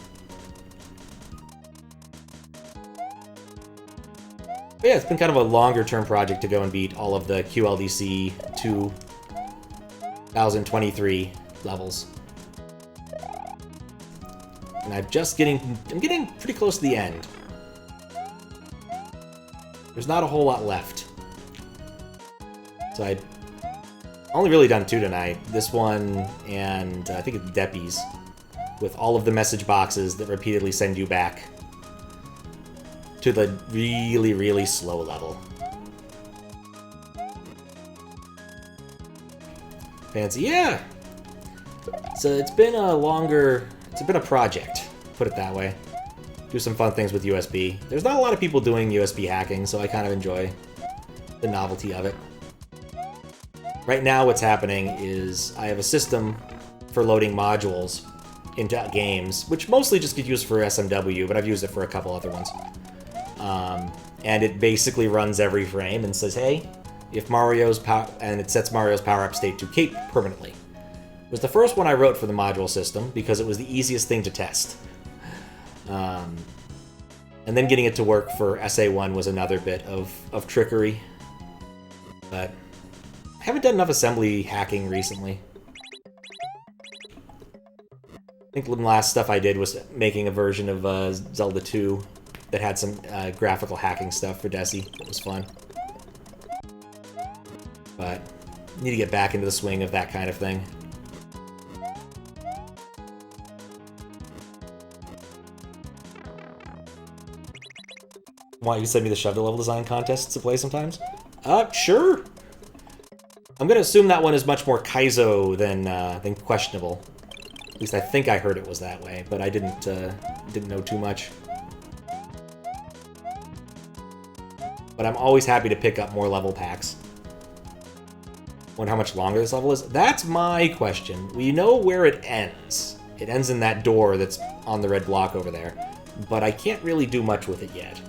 But yeah, it's been kind of a longer-term project to go and beat all of the QLDC2023 levels. And I'm getting pretty close to the end. There's not a whole lot left. So I've only really done 2 tonight. This one and I think it's Deppies. With all of the message boxes that repeatedly send you back to the really, really slow level. Fancy, yeah! So it's been a project, put it that way. Do some fun things with USB. There's not a lot of people doing USB hacking, so I kind of enjoy the novelty of it. Right now what's happening is I have a system for loading modules into games, which mostly just get used for SMW, but I've used it for a couple other ones. And it basically runs every frame and says, hey, if Mario's and it sets Mario's power-up state to cape permanently. It was the first one I wrote for the module system because it was the easiest thing to test. And then getting it to work for SA1 was another bit of trickery. But I haven't done enough assembly hacking recently. I think the last stuff I did was making a version of Zelda 2 that had some graphical hacking stuff for Desi. It was fun. But I need to get back into the swing of that kind of thing. Want you to send me the Shove to Level Design contests to play sometimes? Sure. I'm gonna assume that one is much more Kaizo than questionable. At least I think I heard it was that way, but I didn't know too much. But I'm always happy to pick up more level packs. Wonder how much longer this level is? That's my question. We know where it ends. It ends in that door that's on the red block over there. But I can't really do much with it yet.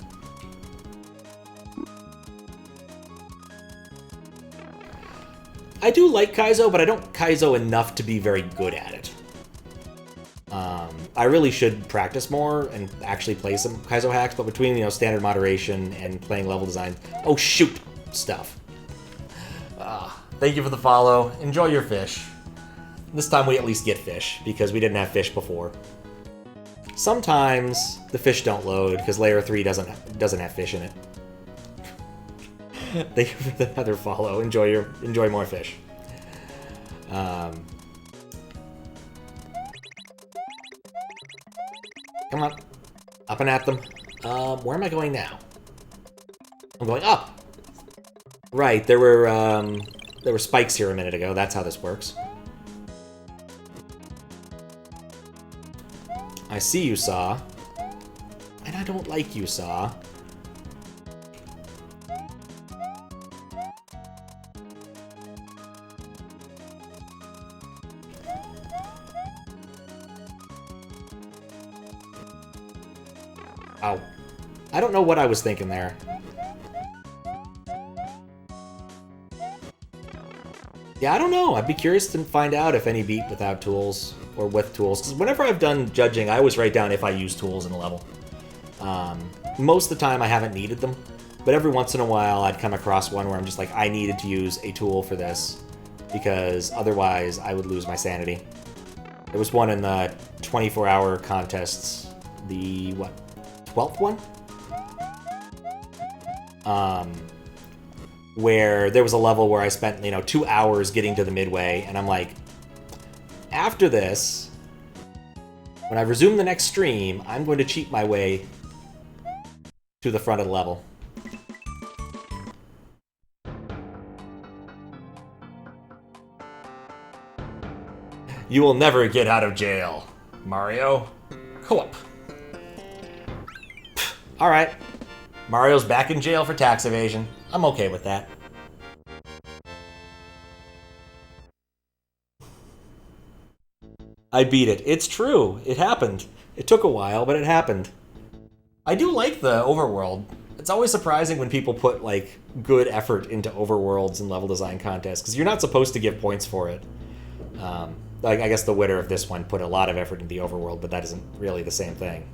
I do like Kaizo, but I don't Kaizo enough to be very good at it. I really should practice more and actually play some Kaizo hacks, but between, you know, standard moderation and playing level design, oh shoot, stuff. Thank you for the follow. Enjoy your fish. This time we at least get fish, because we didn't have fish before. Sometimes the fish don't load, because layer 3 doesn't have fish in it. Thank you for another follow. Enjoy more fish. Come on. Up and at them. Where am I going now? I'm going up! Right, there were spikes here a minute ago. That's how this works. I see you, Saw. And I don't like you, Saw. Ow. I don't know what I was thinking there. Yeah, I don't know. I'd be curious to find out if any beat without tools or with tools. Because whenever I've done judging, I always write down if I use tools in a level. Most of the time, I haven't needed them. But every once in a while, I'd come across one where I'm just like, I needed to use a tool for this. Because otherwise, I would lose my sanity. There was one in the 24-hour contests. The, what, 12th one? Where there was a level where I spent, 2 hours getting to the midway, and I'm like, after this, when I resume the next stream, I'm going to cheat my way to the front of the level. You will never get out of jail, Mario. Co-op. Alright. Mario's back in jail for tax evasion. I'm okay with that. I beat it. It's true. It happened. It took a while, but it happened. I do like the overworld. It's always surprising when people put, like, good effort into overworlds and level design contests, because you're not supposed to give points for it. Like, I guess the winner of this one put a lot of effort into the overworld, but that isn't really the same thing.